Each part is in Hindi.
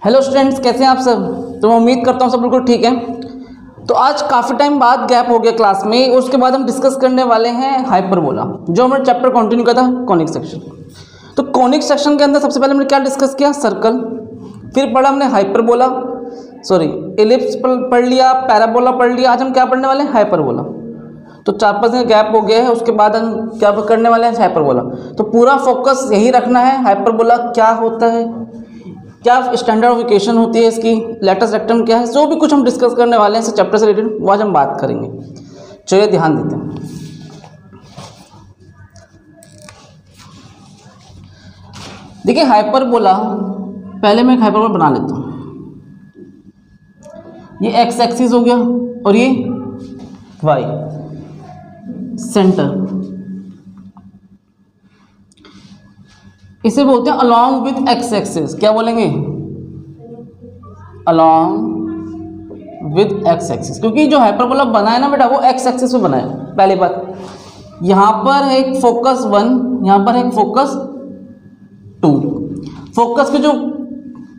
हेलो स्टूडेंट्स, कैसे हैं आप सब। तो मैं उम्मीद करता हूँ सब बिल्कुल ठीक है। तो आज काफ़ी टाइम बाद गैप हो गया क्लास में, उसके बाद हम डिस्कस करने वाले हैं हाइपरबोला, जो हमारा चैप्टर कंटिन्यू किया था कॉनिक सेक्शन। तो कॉनिक सेक्शन के अंदर सबसे पहले हमने क्या डिस्कस किया, सर्कल। फिर पढ़ा हमने हाइपरबोला, एलिप्स पढ़ लिया, पैराबोला पढ़ लिया। आज हम क्या पढ़ने वाले हैं, हाइपरबोला। तो 4-5 दिन गैप हो गया है, उसके बाद हम क्या करने वाले हैं, हाइपरबोला। तो पूरा फोकस यही रखना है, हाइपरबोला क्या होता है, क्या स्टैंडर्ड ऑफ इक्वेशन होती है इसकी, लेटस रेक्टम क्या है, जो भी कुछ हम डिस्कस करने वाले हैं इस चैप्टर से रिलेटेड वो आज हम बात करेंगे। चलिए ध्यान देते हैं। देखिए हाइपरबोला, पहले मैं एक हाइपरबोला बना लेता हूँ। ये एक्स एक्सिस हो गया और ये वाई, सेंटर। इसे बोलते हैं अलॉन्ग विथ एक्स एक्सिस। क्या बोलेंगे, अलॉन्ग विथ एक्स एक्सिस, क्योंकि जो हाइपरबोला बना है ना बेटा वो एक्स एक्सिस पे बना है। पहली बात, यहां पर है एक फोकस 1, यहां पर है एक फोकस 2। फोकस के जो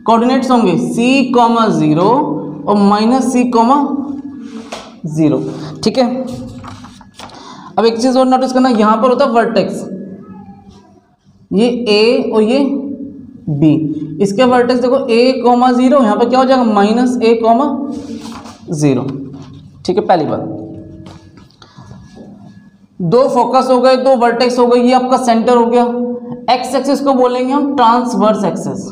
कोऑर्डिनेट्स होंगे c,0 और -c,0। ठीक है। अब एक चीज और नोटिस करना, यहां पर होता है वर्टेक्स, ये A और ये B। इसके वर्टेक्स देखो A,0, यहाँ पर क्या हो जाएगा, -A,0। ठीक है, पहली बात। दो फोकस हो गए, दो वर्टेक्स हो गए, ये आपका सेंटर हो गया। एक्स एक्सिस को बोलेंगे हम ट्रांसवर्स एक्सिस,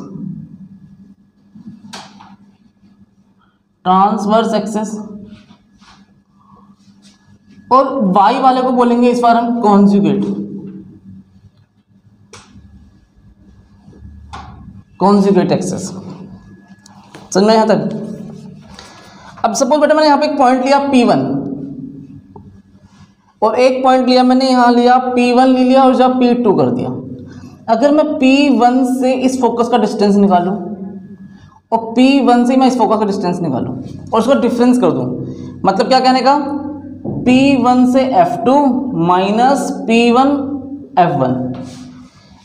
ट्रांसवर्स एक्सिस। और वाई वाले को बोलेंगे इस बार हम कॉन्जुगेट, कॉन्जुगेट एक्सिस। समझ में यहाँ तक। अब सपोज बेटा मैंने यहाँ पे एक पॉइंट लिया P1 और एक पॉइंट लिया मैंने यहाँ लिया P1 ले लिया और जब P2 कर दिया। अगर मैं P1 से इस फोकस का डिस्टेंस निकालूं और P1 से मैं इस फोकस का डिस्टेंस निकालूं और उसका डिफरेंस कर दूं, मतलब क्या कहने का, P1 से F2 माइनस P1 F1।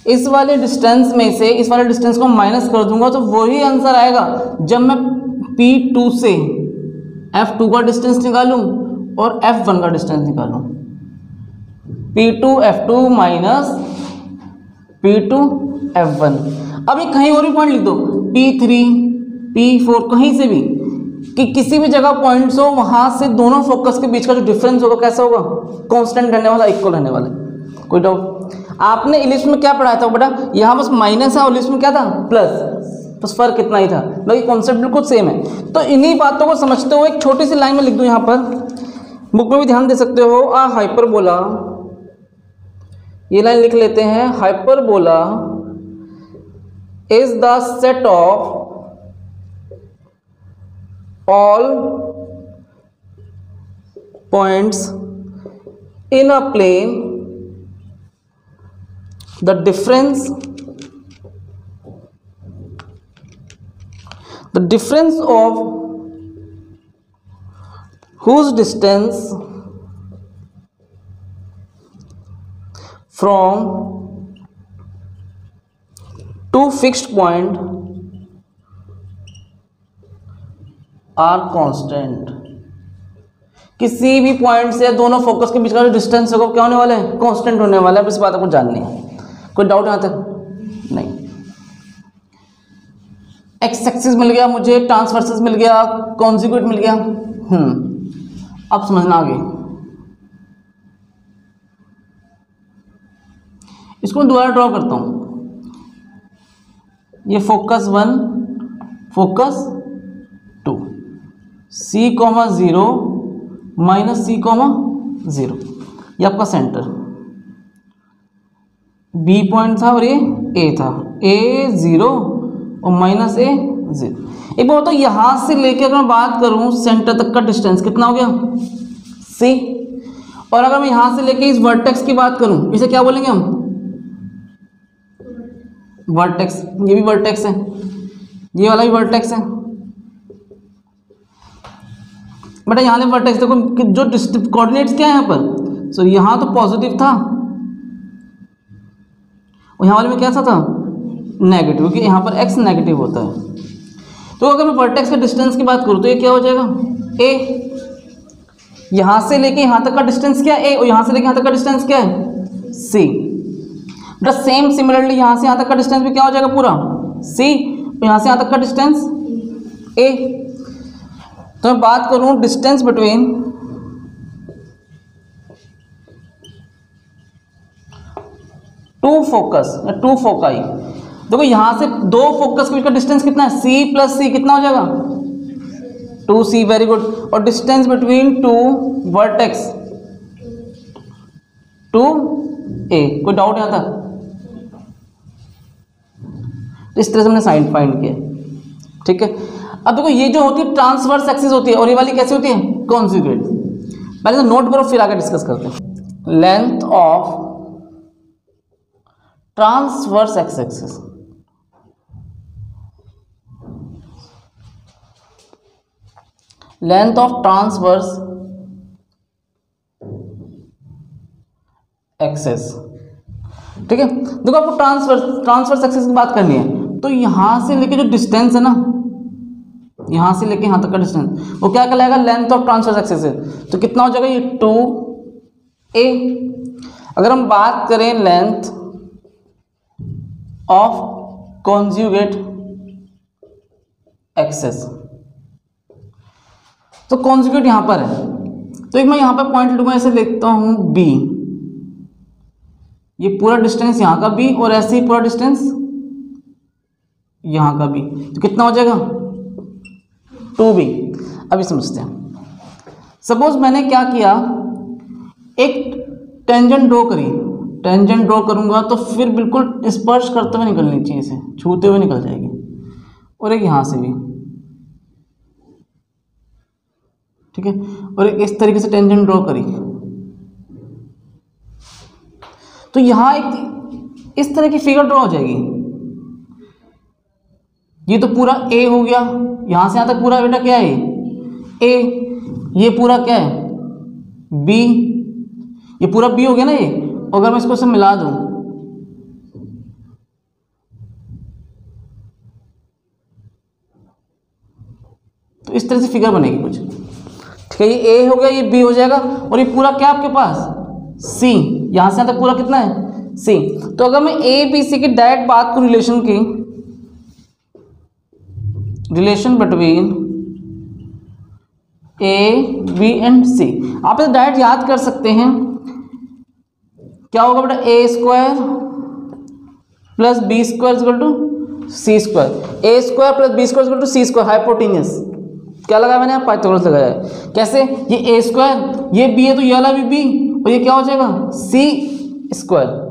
इस वाले डिस्टेंस में से इस वाले डिस्टेंस को माइनस कर दूंगा तो वही आंसर आएगा जब मैं P2 से F2 का डिस्टेंस निकालूं और F1 का डिस्टेंस निकालूं। P2 F2 minus P2 F1। अब ये कहीं और भी पॉइंट लिख दो, P3 P4, कहीं से भी, कि किसी भी जगह पॉइंट्स हो, वहां से दोनों फोकस के बीच का जो डिफरेंस होगा कैसा होगा, कांस्टेंट रहने वाला, इक्वल रहने वाला। कोई डाउट। आपने इलिप्स में क्या पढ़ाया था बेटा, यहाँ बस माइनस है और इलिप्स में क्या था, प्लस, बस फर्क इतना ही था, बाकी कॉन्सेप्ट बिल्कुल सेम है। तो इन्हीं बातों को समझते हुए एक छोटी सी लाइन में लिख दूं, यहाँ पर बुक में भी ध्यान दे सकते हो, हाइपरबोला, ये लाइन लिख लेते हैं, hyperbola is the set of all points in a plane, the difference of whose distance from two fixed point are constant। किसी भी पॉइंट से दोनों फोकस के बीच का जो डिस्टेंस होगा क्या होने वाला है, कांस्टेंट होने वाला है। इस बात आपको जाननी है। कोई डाउट यहाँ तक नहीं। एक्स एक्सिस मिल गया मुझे, ट्रांसवर्सेस मिल गया, कॉन्जुगेट मिल गया। अब समझना आगे। इसको मैं दोबारा ड्रॉ करता हूं। ये focus 1, focus 2, C,0 minus C,0, ये आपका सेंटर। B पॉइंट था और ये A था, A0 और माइनस A0। एक बार तो यहां से लेके अगर मैं बात करूं सेंटर तक का डिस्टेंस कितना हो गया, C। और अगर मैं यहां से लेके इस वर्टेक्स की बात करूं, इसे क्या बोलेंगे हम, वर्टेक्स। ये भी वर्टेक्स है, ये वाला भी वर्टेक्स है बेटा। यहाँ पे वर्टेक्स देखो, जो कोऑर्डिनेट्स क्या है यहाँ पर, यहाँ तो पॉजिटिव था और यहाँ वाले में कैसा था, नेगेटिव, क्योंकि यहाँ पर x नेगेटिव होता है। तो अगर मैं वर्टेक्स के डिस्टेंस की बात करूँ तो ये क्या हो जाएगा, ए। यहाँ से लेके यहाँ तक का डिस्टेंस क्या है, ए, और यहाँ से लेके यहाँ तक का डिस्टेंस क्या है, सी। द सेम सिमिलरली यहाँ से यहाँ तक का डिस्टेंस भी क्या हो जाएगा, पूरा सी। यहाँ से यहाँ तक का डिस्टेंस ए। तो मैं बात करूँ डिस्टेंस बिटवीन टू फोकाई, देखो यहाँ से दो फोकस के बीच का डिस्टेंस कितना है, सी प्लस सी, कितना हो जाएगा, 2c। Very good. और distance between two vertex to A, कोई डाउट यहाँ तक? इस तरह से हमने साइन फाइंड किया, ठीक है। अब देखो ये जो होती है ट्रांसवर्स एक्सिस होती है, और ये वाली कैसे होती है, कॉन्जुगेट। पहले तो नोट करो, फिर आगे डिस्कस करते हैं। Length of transverse axis, length of transverse axis, ठीक है। देखो आपको ट्रांसवर्स एक्सिस की बात करनी है, तो यहां से लेके जो डिस्टेंस है ना, यहां से लेके यहां तक का डिस्टेंस, वो क्या कहलाएगा, लेंथ ऑफ ट्रांसवर्स एक्सिस है। तो कितना हो जाएगा, ये 2a। अगर हम बात करें लेंथ ऑफ कॉन्जुगेट एक्सिस, तो कॉन्जुगेट यहां पर है, तो एक मैं यहां पर पॉइंट लूंगा, ऐसे लिखता हूं b, ये पूरा डिस्टेंस यहां का b, और ऐसे ही पूरा डिस्टेंस यहां का b, तो कितना हो जाएगा, 2b। अभी समझते हैं। सपोज मैंने क्या किया, एक टेंजेंट ड्रॉ करी, टेंजेंट ड्रॉ करूंगा तो फिर बिल्कुल स्पर्श करते हुए निकलनी चाहिए, इसे छूते हुए निकल जाएगी, और एक यहां से भी, ठीक है। और एक इस तरीके से टेंजेंट ड्रॉ करी, तो यहां एक इस तरह की फिगर ड्रॉ हो जाएगी। ये तो पूरा ए हो गया, यहां से यहां तक पूरा बेटा क्या है, ए। ये पूरा क्या है, बी, ये पूरा बी हो गया ना ये। अगर मैं इसको से मिला दूं, तो इस तरह से फिगर बनेगी कुछ, ठीक है। ये ए हो गया, ये बी हो जाएगा, और ये पूरा क्या आपके पास, सी। यहां से यहां तक पूरा कितना है, सी। तो अगर मैं ए बी सी की डायरेक्ट बात करूं, रिलेशन की, relation between A B and C, आप इसे डायरेक्ट याद कर सकते हैं। क्या होगा बेटा, A square plus B square equal to C square, A square plus B square equal to C square, hypotenuse. क्या लगाया मैंने, पाइथागोरस लगाया है। कैसे, ये ए स्क्वायर, ये बी है तो ये वाला भी बी, और ये क्या हो जाएगा, सी स्क्वायर।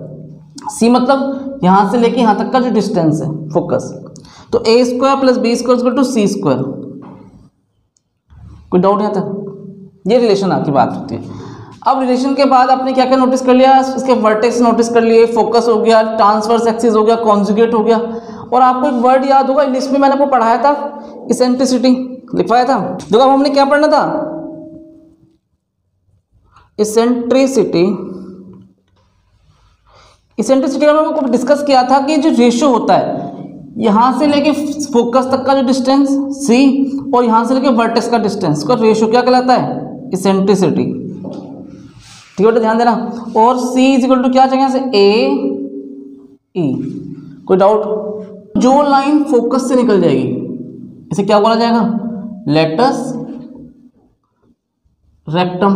सी मतलब यहां से लेके यहां तक का जो डिस्टेंस है, फोकस, तो A square plus B square equal to C square. कोई डाउट यहाँ तक? ये रिलेशन आपकी बात होती है। अब रिलेशन के बाद आपने क्या क्या नोटिस कर लिया, इसके वर्टेक्स नोटिस कर लिए, फोकस हो गया, ट्रांसवर्स एक्सिस हो गया, कॉन्जुगेट हो गया, और आपको एक वर्ड याद होगा, लिस्ट में मैंने आपको पढ़ाया था, इसेंट्रिसिटी लिखवाया था। देखो अब हमने क्या पढ़ना था, इसेंट्रिसिटी। इसेंट्रिसिटी में हमने डिस्कस किया था कि जो रेशियो होता है यहां से लेके फोकस तक का जो डिस्टेंस सी, और यहां से लेके वर्टेक्स का डिस्टेंस का रेशियो क्या कहलाता है, इसेंट्रिसिटी, ठीक है बेटा, ध्यान देना। और C इज इक्वल टू क्या चाहिए यहाँ से, ए ई। कोई डाउट? जो लाइन फोकस से निकल जाएगी इसे क्या बोला जाएगा, लेटस रेक्टम।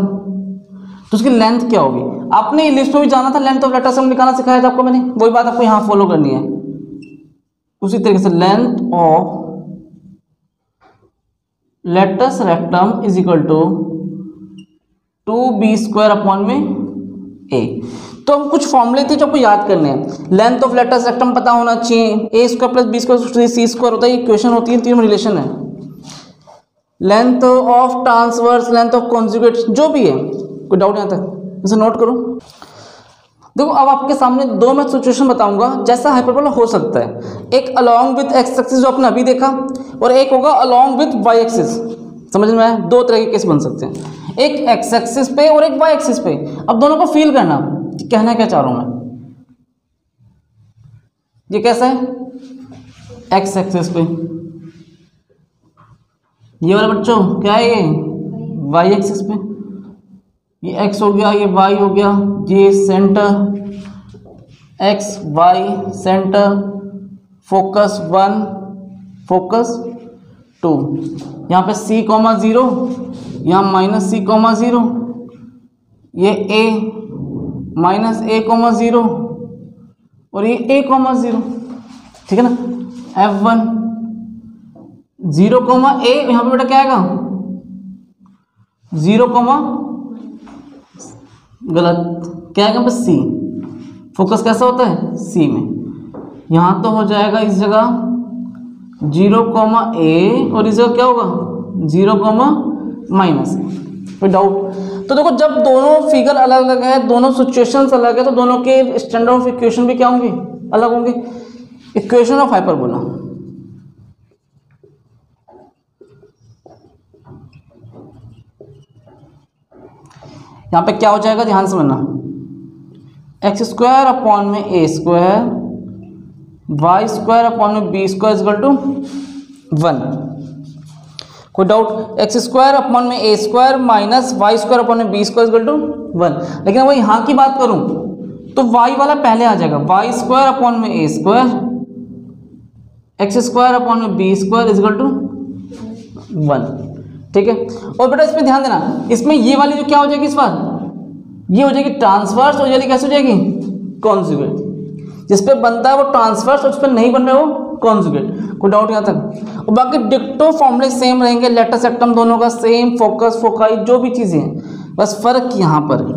तो उसकी लेंथ क्या होगी, आपने लिस्ट में भी जाना था, लेंथ ऑफ लेटस निकालना सिखाया था आपको मैंने, वही बात आपको यहाँ फॉलो करनी है। उसी तरीके से length of latus rectum is equal to 2b square upon में a। तो हम कुछ फॉर्मूले थे जो आपको याद करने हैं। लेंथ ऑफ लेटस रेक्टम पता होना चाहिए, a square plus B square C square होता है, इक्वेशन होती है, तीनों रिलेशन है। Length of transverse, length of conjugate, जो भी है, कोई डाउट यहाँ तक, इसे नोट करो। देखो अब आपके सामने दो मैं सिचुएशन बताऊंगा जैसा हाइपरबोला हो सकता है। एक अलोंग विथ एक्स एक्सिस जो आपने अभी देखा, और एक होगा अलोंग विथ वाई एक्सिस। समझ में आया? दो तरह के केस बन सकते हैं, एक एक्स एक्सिस पे और एक वाई एक्सिस पे। अब दोनों को फील करना, कहना क्या चाह रहा हूं मैं। ये कैसा है, एक्स एक्सिस पे, ये वाला बच्चों क्या है, ये वाई एक्सिस पे, ये एक्स हो गया, ये वाई हो गया, ये centre X Y centre, focus 1 focus 2, यहाँ पे C, 0, यहाँ -C, 0, ये A -A, 0 और ये A, 0, ठीक है ना। F1 0, A, यहाँ पे बेटा क्या आएगा 0, गलत, क्या आएगा बस C। फोकस कैसा होता है C में, यहाँ तो हो जाएगा इस जगह 0, A और इस जगह क्या होगा 0, -A। कोई डाउट? तो देखो जब दोनों फिगर अलग अलग है, दोनों सिचुएशंस अलग है, तो दोनों के स्टैंडर्ड ऑफ इक्वेशन भी क्या होंगे, अलग होंगे। इक्वेशन ऑफ हाइपरबोला, यहाँ पे क्या हो जाएगा, ध्यान से समझना, x² अपॉन में a² y² अपॉन में b² इक्वल टू 1। कोई डाउट? x² अपॉन में a² माइनस y² अपॉन में b² इक्वल टू 1। लेकिन वो यहाँ की बात करूँ तो y वाला पहले आ जाएगा, y² अपॉन में a² x² अपॉन में b² इक्वल टू 1, ठीक है। और बेटा इसमें ध्यान देना, इसमें ये वाली जो क्या हो जाएगी इस बार, ये हो जाएगी ट्रांसवर्स, हो जाएगी कैसे हो जाएगी कॉन्जुगेट। जिस पे बनता है वो ट्रांसवर्स और जिस पे नहीं बन रहा है वो कॉन्जुगेट। कोई डाउट यहाँ तक? और बाकी डिक्टो फॉर्मूले सेम रहेंगे, लेटस सेक्टम दोनों का सेम, फोकस फोकाई जो भी चीजें हैं, बस फर्क यहाँ पर है।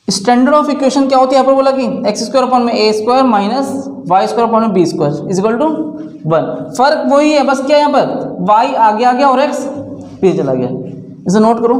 स्टैंडर्ड ऑफ इक्वेशन क्या होती है यहाँ पर बोला कि x² अपॉन में a² माइनस y² अपॉन में b² इक्वल टू 1। फर्क वही है, बस क्या यहाँ पर y आगे आ गया और x पीछे चला गया। इसे नोट करो।